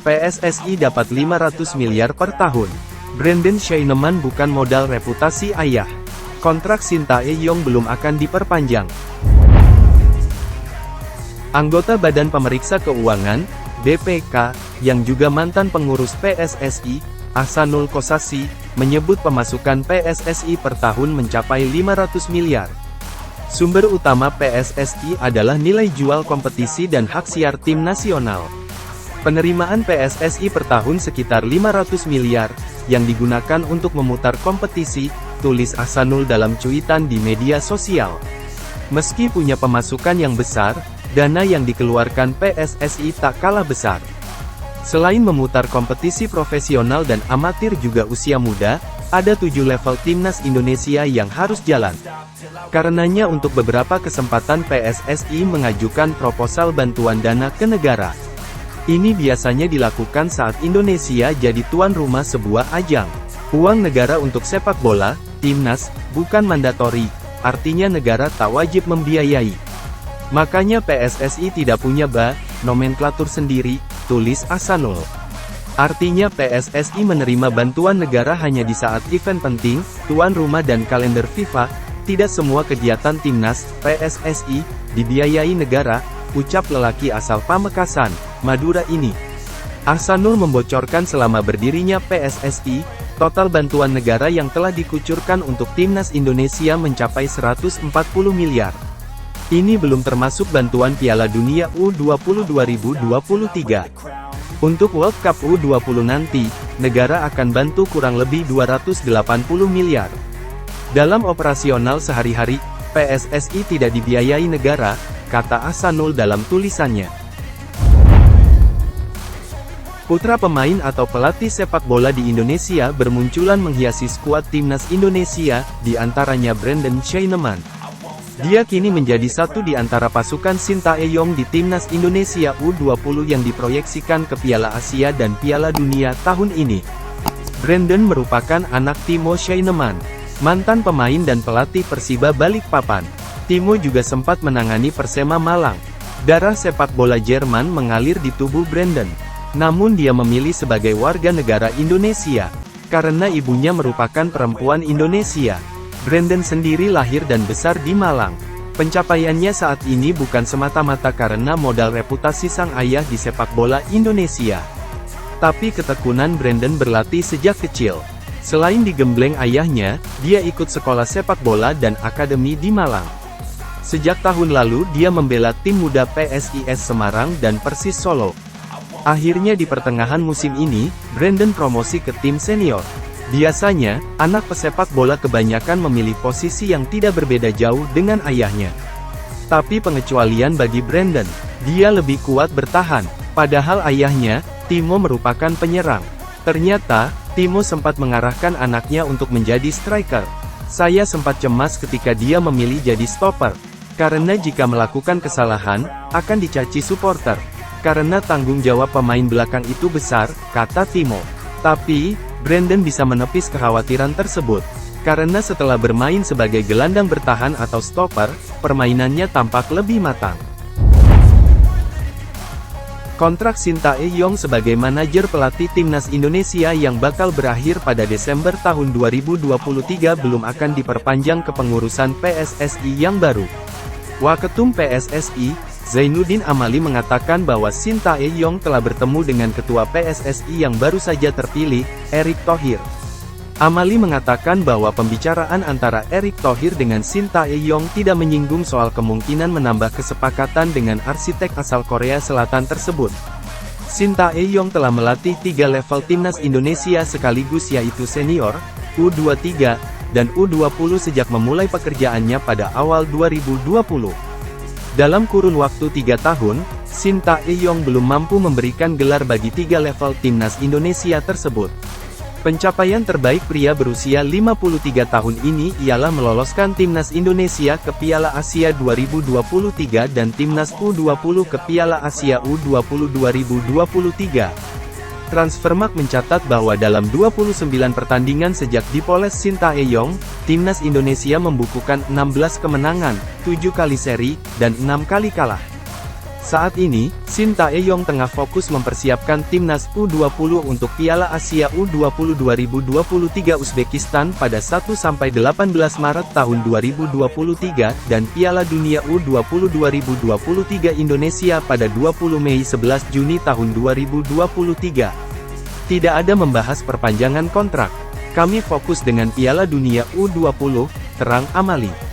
PSSI dapat 500 miliar per tahun. Brandon Scheinemann bukan modal reputasi ayah. Kontrak Shin Tae-yong belum akan diperpanjang. Anggota Badan Pemeriksa Keuangan, BPK, yang juga mantan pengurus PSSI, Ahsanul Kossasi, menyebut pemasukan PSSI per tahun mencapai 500 miliar. Sumber utama PSSI adalah nilai jual kompetisi dan hak siar tim nasional. Penerimaan PSSI per tahun sekitar 500 miliar, yang digunakan untuk memutar kompetisi, tulis Ahsanul dalam cuitan di media sosial. Meski punya pemasukan yang besar, dana yang dikeluarkan PSSI tak kalah besar. Selain memutar kompetisi profesional dan amatir juga usia muda, ada 7 level timnas Indonesia yang harus jalan. Karenanya untuk beberapa kesempatan PSSI mengajukan proposal bantuan dana ke negara. Ini biasanya dilakukan saat Indonesia jadi tuan rumah sebuah ajang. Uang negara untuk sepak bola, timnas, bukan mandatori, artinya negara tak wajib membiayai. Makanya PSSI tidak punya nomenklatur sendiri, tulis Ahsanul. Artinya PSSI menerima bantuan negara hanya di saat event penting, tuan rumah dan kalender FIFA, tidak semua kegiatan timnas, PSSI, dibiayai negara, ucap lelaki asal Pamekasan, Madura ini. Ahsanul membocorkan selama berdirinya PSSI, total bantuan negara yang telah dikucurkan untuk timnas Indonesia mencapai 140 miliar. Ini belum termasuk bantuan Piala Dunia U20 2023. Untuk World Cup U20 nanti, negara akan bantu kurang lebih 280 miliar. Dalam operasional sehari-hari, PSSI tidak dibiayai negara, kata Ahsanul dalam tulisannya. Putra pemain atau pelatih sepak bola di Indonesia bermunculan menghiasi skuad timnas Indonesia, di antaranya Brandon Scheinemann. Dia kini menjadi satu di antara pasukan Shin Tae-yong di timnas Indonesia U20 yang diproyeksikan ke Piala Asia dan Piala Dunia tahun ini. Brandon merupakan anak Timo Scheinemann, mantan pemain dan pelatih Persiba Balikpapan. Timo juga sempat menangani Persema Malang. Darah sepak bola Jerman mengalir di tubuh Brandon. Namun dia memilih sebagai warga negara Indonesia, karena ibunya merupakan perempuan Indonesia. Brandon sendiri lahir dan besar di Malang. Pencapaiannya saat ini bukan semata-mata karena modal reputasi sang ayah di sepak bola Indonesia. Tapi ketekunan Brandon berlatih sejak kecil. Selain digembleng ayahnya, dia ikut sekolah sepak bola dan akademi di Malang. Sejak tahun lalu dia membela tim muda PSIS Semarang dan Persis Solo. Akhirnya di pertengahan musim ini, Brandon promosi ke tim senior. Biasanya, anak pesepak bola kebanyakan memilih posisi yang tidak berbeda jauh dengan ayahnya. Tapi pengecualian bagi Brandon, dia lebih kuat bertahan. Padahal ayahnya, Timo merupakan penyerang. Ternyata, Timo sempat mengarahkan anaknya untuk menjadi striker. Saya sempat cemas ketika dia memilih jadi stopper. Karena jika melakukan kesalahan, akan dicaci supporter. Karena tanggung jawab pemain belakang itu besar, kata Timo. Tapi, Brandon bisa menepis kekhawatiran tersebut. Karena setelah bermain sebagai gelandang bertahan atau stopper, permainannya tampak lebih matang. Kontrak Shin Tae-yong sebagai manajer pelatih timnas Indonesia yang bakal berakhir pada Desember tahun 2023 belum akan diperpanjang kepengurusan PSSI yang baru. Waketum PSSI, Zainuddin Amali mengatakan bahwa Shin Tae-yong telah bertemu dengan Ketua PSSI yang baru saja terpilih, Erick Thohir. Amali mengatakan bahwa pembicaraan antara Erick Thohir dengan Shin Tae-yong tidak menyinggung soal kemungkinan menambah kesepakatan dengan arsitek asal Korea Selatan tersebut. Shin Tae-yong telah melatih 3 level timnas Indonesia sekaligus yaitu senior, U23, dan U20 sejak memulai pekerjaannya pada awal 2020. Dalam kurun waktu 3 tahun, Shin Tae-yong belum mampu memberikan gelar bagi 3 level timnas Indonesia tersebut. Pencapaian terbaik pria berusia 53 tahun ini ialah meloloskan timnas Indonesia ke Piala Asia 2023 dan timnas U20 ke Piala Asia U20 2023. Transfermarkt mencatat bahwa dalam 29 pertandingan sejak dipoles Shin Tae-yong, timnas Indonesia membukukan 16 kemenangan, 7 kali seri, dan 6 kali kalah. Saat ini, Shin Tae-yong tengah fokus mempersiapkan timnas U20 untuk Piala Asia U20 2023 Uzbekistan pada 1-18 Maret tahun 2023, dan Piala Dunia U20 2023 Indonesia pada 20 Mei 11 Juni tahun 2023. Tidak ada membahas perpanjangan kontrak. Kami fokus dengan Piala Dunia U20, terang Amali.